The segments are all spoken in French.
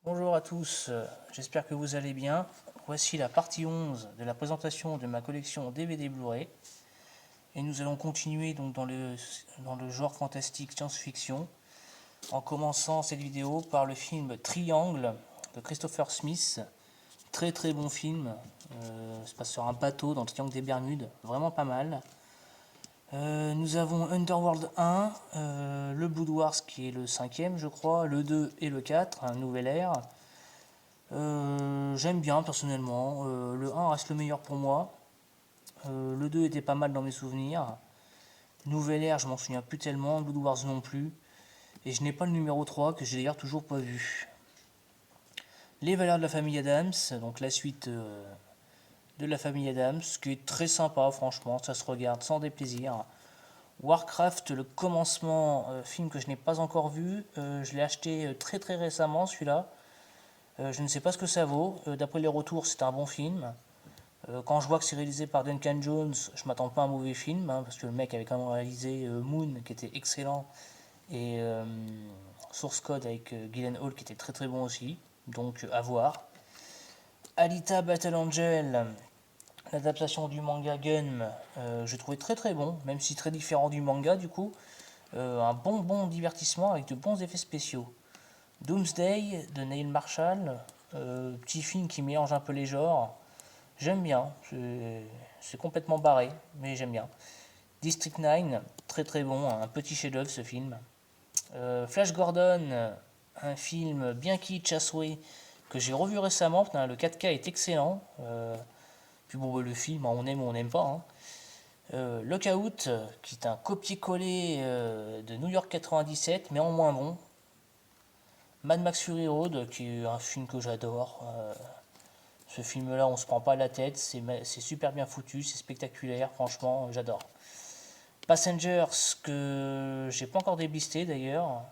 Bonjour à tous, j'espère que vous allez bien. Voici la partie 11 de la présentation de ma collection DVD Blu-ray. Et nous allons continuer donc dans le genre fantastique science-fiction, en commençant cette vidéo par le film Triangle de Christopher Smith. Très très bon film, ça se passe sur un bateau dans le triangle des Bermudes, vraiment pas mal. Nous avons Underworld 1, le Blood Wars qui est le 5ème je crois, le 2 et le 4, un nouvel ère. J'aime bien personnellement, le 1 reste le meilleur pour moi, le 2 était pas mal dans mes souvenirs, Nouvelle Ère je m'en souviens plus tellement, Blood Wars non plus, et je n'ai pas le numéro 3 que j'ai d'ailleurs toujours pas vu. Les Valeurs de la famille Adams, donc la suite de la famille Adams, ce qui est très sympa franchement, ça se regarde sans déplaisir. Warcraft, le commencement, film que je n'ai pas encore vu, je l'ai acheté très très récemment celui-là. Je ne sais pas ce que ça vaut, d'après les retours c'est un bon film. Quand je vois que c'est réalisé par Duncan Jones, je m'attends pas à un mauvais film, hein, parce que le mec avait quand même réalisé Moon qui était excellent, et Source Code avec Gyllenhaal qui était très très bon aussi, donc à voir. Alita Battle Angel, l'adaptation du manga Gun, je trouvais très très bon, même si très différent du manga du coup. Un bon divertissement avec de bons effets spéciaux. Doomsday de Neil Marshall, petit film qui mélange un peu les genres. J'aime bien, c'est complètement barré, mais j'aime bien. District 9, très très bon, un petit chef-d'œuvre ce film. Flash Gordon, un film bien kitsch à souhait que j'ai revu récemment, le 4K est excellent. Puis bon, le film, on aime ou on n'aime pas. Hein. Lockout, qui est un copier-coller de New York 97, mais en moins bon. Mad Max Fury Road, qui est un film que j'adore. Ce film-là, on se prend pas la tête, c'est super bien foutu, c'est spectaculaire, franchement, j'adore. Passengers, que j'ai pas encore déblisté d'ailleurs,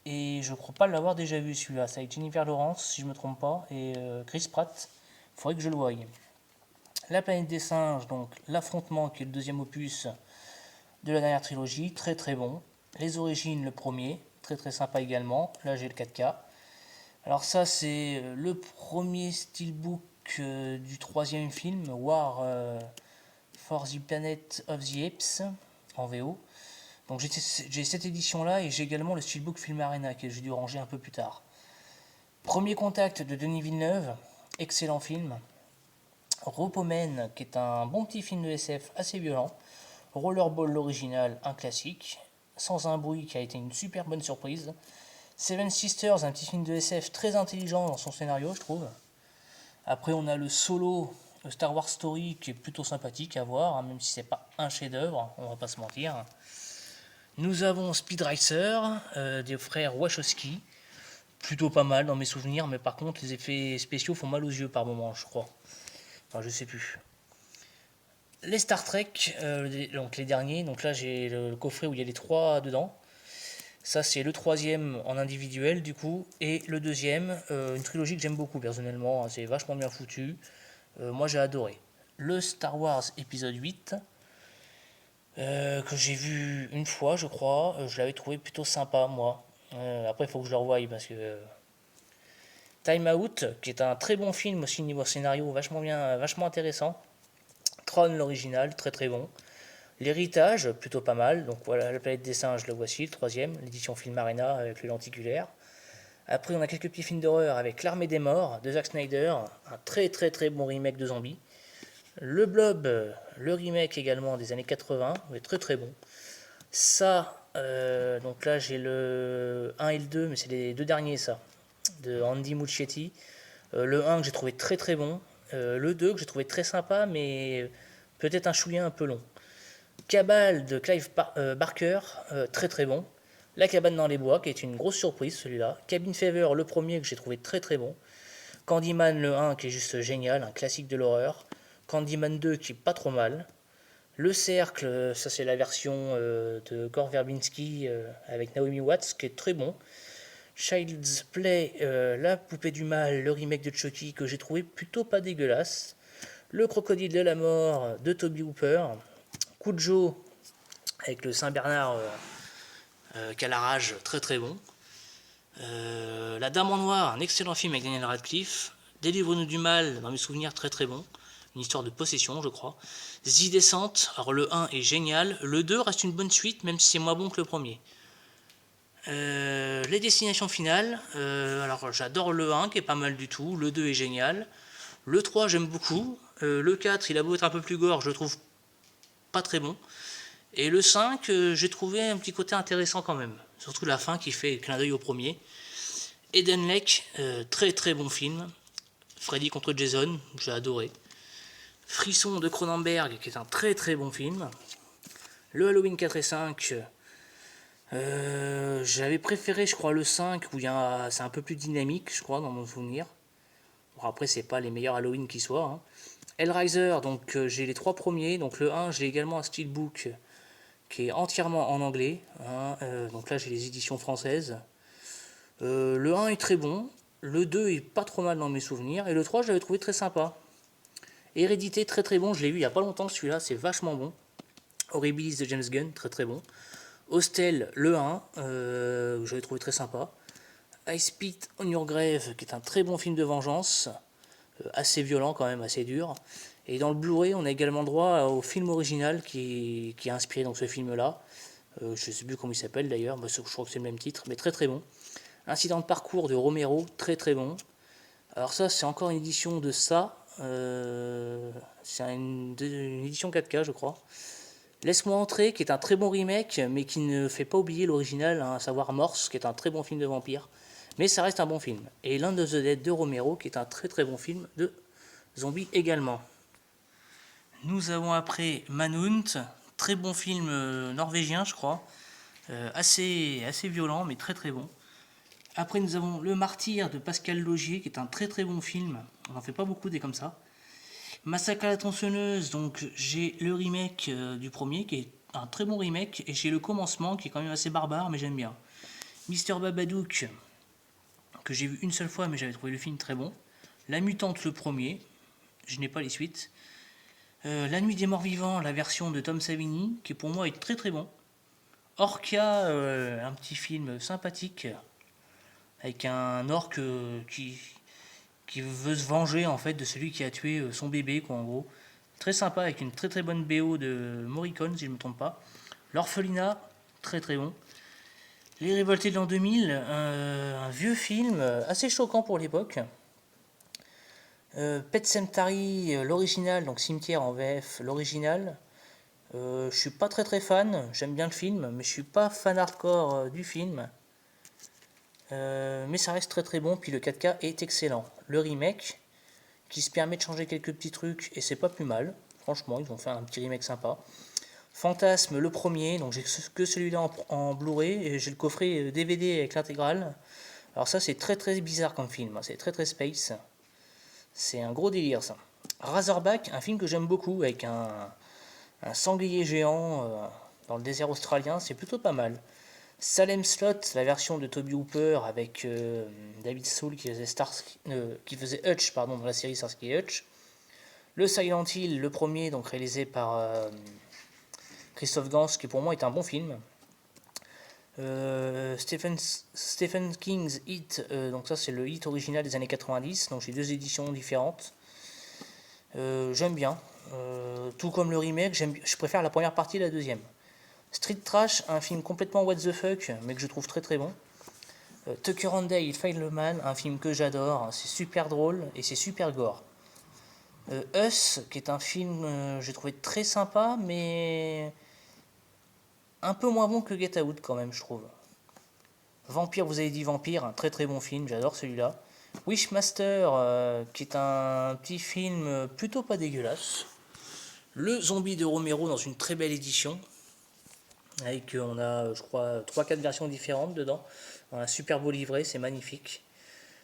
et je crois pas l'avoir déjà vu celui-là. C'est avec Jennifer Lawrence, si je me trompe pas, et Chris Pratt. Il faudrait que je le voie. La planète des singes, donc l'affrontement, qui est le deuxième opus de la dernière trilogie, très très bon. Les origines, le premier, très très sympa également. Là, j'ai le 4K. Alors ça, c'est le premier steelbook du troisième film, War for the Planet of the Apes, en VO. Donc j'ai cette édition-là et j'ai également le steelbook Film Arena que j'ai dû ranger un peu plus tard. Premier contact de Denis Villeneuve, excellent film. Ropomen, qui est un bon petit film de SF assez violent. Rollerball, l'original, un classique. Sans un bruit, qui a été une super bonne surprise. Seven Sisters, un petit film de SF très intelligent dans son scénario, je trouve. Après, on a le solo Star Wars Story qui est plutôt sympathique à voir, hein, même si c'est pas un chef-d'œuvre, on va pas se mentir. Nous avons Speed Racer des frères Wachowski, plutôt pas mal dans mes souvenirs, mais par contre, les effets spéciaux font mal aux yeux par moment, je crois. Enfin, je sais plus. Les Star Trek, donc les derniers, donc là j'ai le coffret où il y a les trois dedans. Ça, c'est le troisième en individuel, du coup. Et le deuxième, une trilogie que j'aime beaucoup, personnellement. Hein, c'est vachement bien foutu. Moi, j'ai adoré. Le Star Wars épisode 8, que j'ai vu une fois, je crois. Je l'avais trouvé plutôt sympa, moi. Après, il faut que je le revoie, parce que... Time Out, qui est un très bon film aussi niveau scénario, vachement bien, vachement intéressant. Tron, l'original, très très bon. L'héritage, plutôt pas mal. Donc voilà, la planète des singes, le voici, le troisième, l'édition Film Arena avec le lenticulaire. Après, on a quelques petits films d'horreur avec L'Armée des Morts de Zack Snyder, un très très très bon remake de zombies. Le Blob, le remake également des années 80, mais très très bon. Ça, donc là j'ai le 1 et le 2, mais c'est les deux derniers ça, de Andy Muschietti. Le 1 que j'ai trouvé très très bon, le 2 que j'ai trouvé très sympa, mais peut-être un chouïa un peu long. Cabal de Clive Barker, très très bon. La cabane dans les bois, qui est une grosse surprise celui-là. Cabin Fever, le premier que j'ai trouvé très très bon. Candyman le 1 qui est juste génial, un classique de l'horreur. Candyman 2 qui est pas trop mal. Le Cercle, ça c'est la version de Gore Verbinski avec Naomi Watts qui est très bon. Child's Play, La poupée du mal, le remake de Chucky que j'ai trouvé plutôt pas dégueulasse. Le Crocodile de la mort de Toby Hooper. Cujo avec le Saint-Bernard qui a la rage, très très bon. La Dame en Noir, un excellent film avec Daniel Radcliffe. Délivre-nous du mal, dans mes souvenirs, très très bon. Une histoire de possession, je crois. The Descent, alors le 1 est génial. Le 2 reste une bonne suite, même si c'est moins bon que le premier. Les destinations finales, alors j'adore le 1 qui est pas mal du tout. Le 2 est génial. Le 3 j'aime beaucoup. Le 4 il a beau être un peu plus gore, je le trouve pas très bon. Et le 5 j'ai trouvé un petit côté intéressant quand même. Surtout la fin qui fait clin d'œil au premier. Eden Lake, très très bon film. Freddy contre Jason, j'ai adoré. Frisson de Cronenberg, qui est un très très bon film. Le Halloween 4 et 5, j'avais préféré, je crois, le 5, où c'est un peu plus dynamique, je crois, dans mon souvenir. Bon, après, c'est pas les meilleurs Halloween qui soient. Hein. Hellraiser, donc j'ai les 3 premiers. Donc le 1, j'ai également un steelbook qui est entièrement en anglais. Hein. Donc là, j'ai les éditions françaises. Le 1 est très bon. Le 2 est pas trop mal dans mes souvenirs. Et le 3, je l'avais trouvé très sympa. Hérédité, très très bon. Je l'ai vu il y a pas longtemps, celui-là, c'est vachement bon. Horribilis de James Gunn, très très bon. Hostel, le 1, j'avais trouvé très sympa. I Spit on Your Grave, qui est un très bon film de vengeance, assez violent quand même, assez dur. Et dans le Blu-ray, on a également droit au film original qui est inspiré dans ce film-là. Je ne sais plus comment il s'appelle d'ailleurs, je crois que c'est le même titre, mais très très bon. Incident de parcours de Romero, très très bon. Alors ça, c'est encore une édition de ça. C'est une édition 4K, je crois. Laisse-moi entrer, qui est un très bon remake, mais qui ne fait pas oublier l'original, hein, à savoir Morse, qui est un très bon film de vampire. Mais ça reste un bon film. Et Land of the Dead de Romero, qui est un très très bon film de zombies également. Nous avons après Manhunt, très bon film norvégien, je crois. Assez violent, mais très très bon. Après, nous avons Le Martyr de Pascal Laugier, qui est un très très bon film. On n'en fait pas beaucoup des comme ça. Massacre à la tronçonneuse, donc j'ai le remake du premier, qui est un très bon remake, et j'ai le commencement, qui est quand même assez barbare, mais j'aime bien. Mister Babadook, que j'ai vu une seule fois, mais j'avais trouvé le film très bon. La Mutante, le premier, je n'ai pas les suites. La Nuit des Morts Vivants, la version de Tom Savini, qui pour moi est très très bon. Orca, un petit film sympathique, avec un orc qui veut se venger en fait de celui qui a tué son bébé, quoi, en gros. Très sympa, avec une très très bonne BO de Morricone, si je ne me trompe pas. L'Orphelinat, très très bon. Les Révoltés de l'an 2000, un vieux film assez choquant pour l'époque. Pet Sematary, l'original, donc Cimetière en VF, l'original. Je suis pas très très fan, j'aime bien le film, mais je suis pas fan hardcore du film. Mais ça reste très très bon, puis le 4K est excellent. Le remake, qui se permet de changer quelques petits trucs, et c'est pas plus mal. Franchement, ils ont fait un petit remake sympa. Fantasme, le premier, donc j'ai que celui-là en Blu-ray, et j'ai le coffret DVD avec l'intégrale. Alors ça, c'est très très bizarre comme film, c'est très très space. C'est un gros délire ça. Razorback, un film que j'aime beaucoup, avec un sanglier géant dans le désert australien, c'est plutôt pas mal. Salem Slot, la version de Toby Hooper avec David Soul qui faisait Hutch dans la série Starsky et Hutch. Le Silent Hill, le premier, donc réalisé par Christophe Gans, qui pour moi est un bon film. Stephen King's Hit, donc ça c'est le hit original des années 90, donc j'ai 2 éditions différentes. J'aime bien, tout comme le remake, je préfère la première partie et la deuxième. Street Trash, un film complètement what the fuck, mais que je trouve très très bon. Tucker and Dale, Fableman, un film que j'adore, c'est super drôle et c'est super gore. Us, qui est un film j'ai trouvé très sympa, mais un peu moins bon que Get Out quand même, je trouve. Vampire, vous avez dit Vampire, un très très bon film, j'adore celui-là. Wishmaster, qui est un petit film plutôt pas dégueulasse. Le Zombie de Romero dans une très belle édition. Avec, on a, je crois, 3-4 versions différentes dedans. On a un super beau livret, c'est magnifique.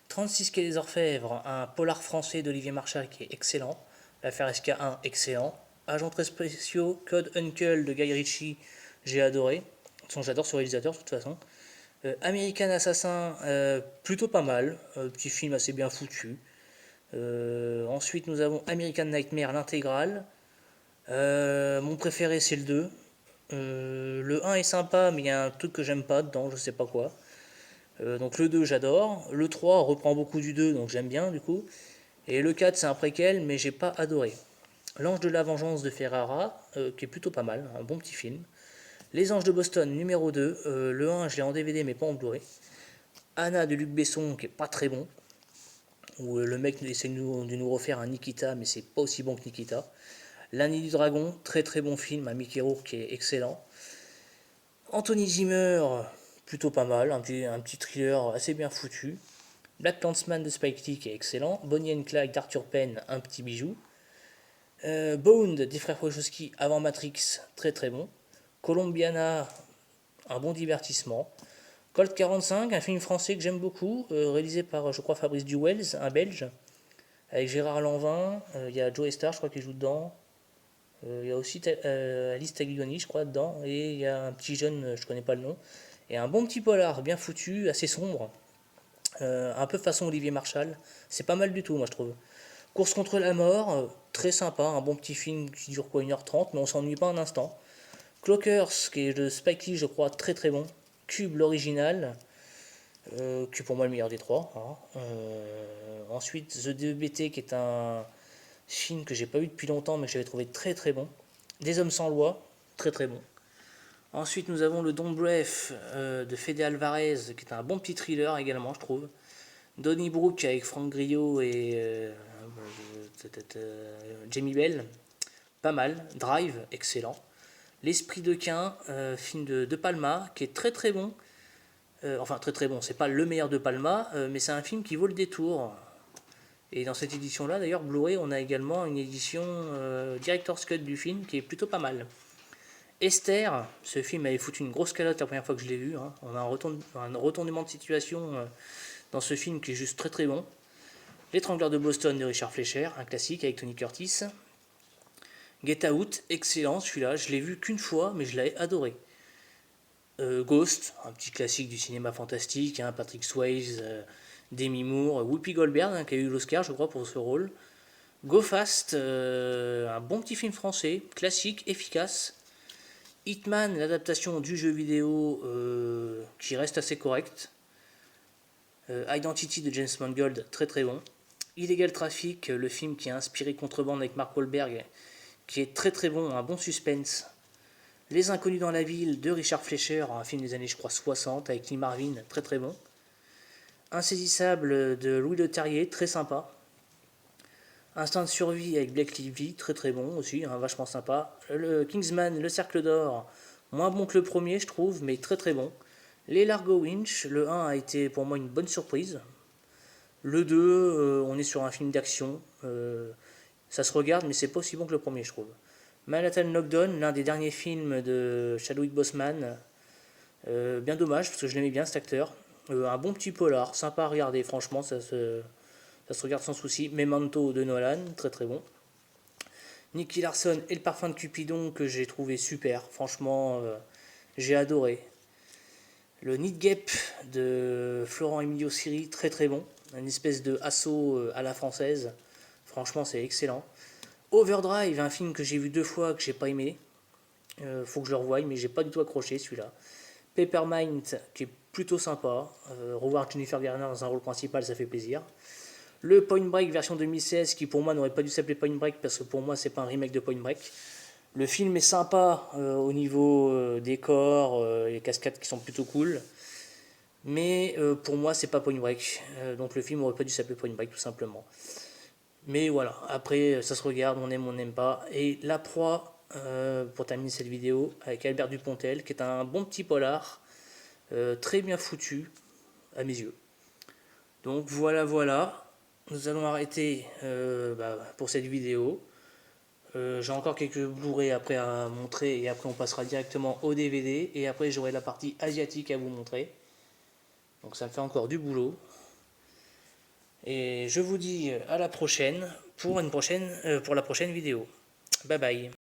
36 quai des Orfèvres, un polar français d'Olivier Marchal qui est excellent. L'affaire SK1, excellent. Agents très spéciaux, Code Uncle de Guy Ritchie, j'ai adoré. De toute façon, j'adore ce réalisateur de toute façon. American Assassin, plutôt pas mal. Petit film assez bien foutu. Ensuite, nous avons American Nightmare, l'intégrale. Mon préféré, c'est le 2. Le 1 est sympa, mais il y a un truc que j'aime pas dedans, je sais pas quoi. Donc le 2 j'adore, le 3 reprend beaucoup du 2 donc j'aime bien du coup, et le 4 c'est un préquel mais j'ai pas adoré. L'Ange de la Vengeance de Ferrara, qui est plutôt pas mal, un bon petit film. Les Anges de Boston numéro 2, le 1 je l'ai en DVD mais pas en Blu-ray. Anna de Luc Besson qui est pas très bon, où le mec essaie de nous refaire un Nikita mais c'est pas aussi bon que Nikita. L'Année du Dragon, très très bon film, à Mickey Rourke qui est excellent. Anthony Zimmer, plutôt pas mal, un petit thriller assez bien foutu. Black Clansman de Spike Lee qui est excellent. Bonnie and Clyde d'Arthur Penn, un petit bijou. Bound des frères Wachowski avant Matrix, très très bon. Colombiana, un bon divertissement. Colt 45, un film français que j'aime beaucoup, réalisé par, je crois, Fabrice Duwels, un Belge, avec Gérard Lanvin. Il y a Joe Star, je crois, qui joue dedans. Il y a aussi Alice Taglioni, je crois, dedans. Et il y a un petit jeune, je connais pas le nom. Et un bon petit polar, bien foutu, assez sombre. Un peu façon Olivier Marshall. C'est pas mal du tout, moi, je trouve. Course contre la mort, très sympa. Un bon petit film qui dure quoi, 1h30, mais on s'ennuie pas un instant. Clockers, qui est de Spike Lee, je crois, très très bon. Cube, l'original, qui est pour moi le meilleur des trois. Hein. Ensuite, The DBT, qui est un film que j'ai pas vu depuis longtemps, mais que j'avais trouvé très très bon. Des Hommes sans loi, très très bon. Ensuite, nous avons le Don't Breath de Fede Alvarez, qui est un bon petit thriller également, je trouve. Donnybrook avec Franck Grillo et Jamie Bell, pas mal. Drive, excellent. L'Esprit de Quin, film de Palma, qui est très très bon. Enfin, très très bon, c'est pas le meilleur de Palma, mais c'est un film qui vaut le détour. Et dans cette édition-là, d'ailleurs, Blu-ray, on a également une édition Director's Cut du film qui est plutôt pas mal. Esther, ce film avait foutu une grosse calotte la première fois que je l'ai vu. Hein. On a un retournement de situation dans ce film qui est juste très très bon. L'étrangleur de Boston de Richard Fleischer, un classique avec Tony Curtis. Get Out, excellent celui-là, je l'ai vu qu'une fois, mais je l'avais adoré. Ghost, un petit classique du cinéma fantastique, hein, Patrick Swayze, Demi Moore, Whoopi Goldberg, hein, qui a eu l'Oscar, je crois, pour ce rôle. Go Fast, un bon petit film français, classique, efficace. Hitman, l'adaptation du jeu vidéo qui reste assez correcte. Identity de James Mangold, très très bon. Illegal Traffic, le film qui a inspiré Contrebande avec Mark Wahlberg, qui est très très bon, un bon suspense. Les Inconnus dans la ville de Richard Fleischer, un film des années je crois 60 avec Lee Marvin, très très bon. Insaisissable de Louis Leterrier, très sympa. Instinct de survie avec Blake Lively, très très bon aussi, hein, vachement sympa. Le Kingsman, le Cercle d'Or, moins bon que le premier je trouve, mais très très bon. Les Largo Winch, le 1 a été pour moi une bonne surprise. Le 2, on est sur un film d'action. Ça se regarde, mais c'est pas aussi bon que le premier, je trouve. Manhattan Knockdown, l'un des derniers films de Chadwick Boseman. Bien dommage, parce que je l'aimais bien cet acteur. Un bon petit polar, sympa à regarder, franchement, ça se regarde sans souci. Memento de Nolan, très très bon. Nicky Larson et le parfum de Cupidon, que j'ai trouvé super, franchement, j'ai adoré. Le Nid Gap de Florent Emilio Siri, très très bon. Une espèce de assaut à la française. Franchement, c'est excellent. Overdrive, un film que j'ai vu 2 fois, que j'ai pas aimé. Faut que je le revoie, mais j'ai pas du tout accroché celui-là. Peppermint, qui est plutôt sympa. Revoir Jennifer Garner dans un rôle principal, ça fait plaisir. Le Point Break version 2016, qui pour moi n'aurait pas dû s'appeler Point Break, parce que pour moi c'est pas un remake de Point Break. Le film est sympa au niveau décor, les cascades qui sont plutôt cool. Mais pour moi c'est pas Point Break. Donc le film aurait pas dû s'appeler Point Break tout simplement. Mais voilà, après ça se regarde, on n'aime pas. Et La Proie, pour terminer cette vidéo, avec Albert Dupontel, qui est un bon petit polar, très bien foutu, à mes yeux. Donc voilà, nous allons arrêter pour cette vidéo. J'ai encore quelques Blu-ray après à montrer, et après on passera directement au DVD, et après j'aurai la partie asiatique à vous montrer. Donc ça me fait encore du boulot. Et je vous dis à la prochaine pour la prochaine vidéo. Bye bye.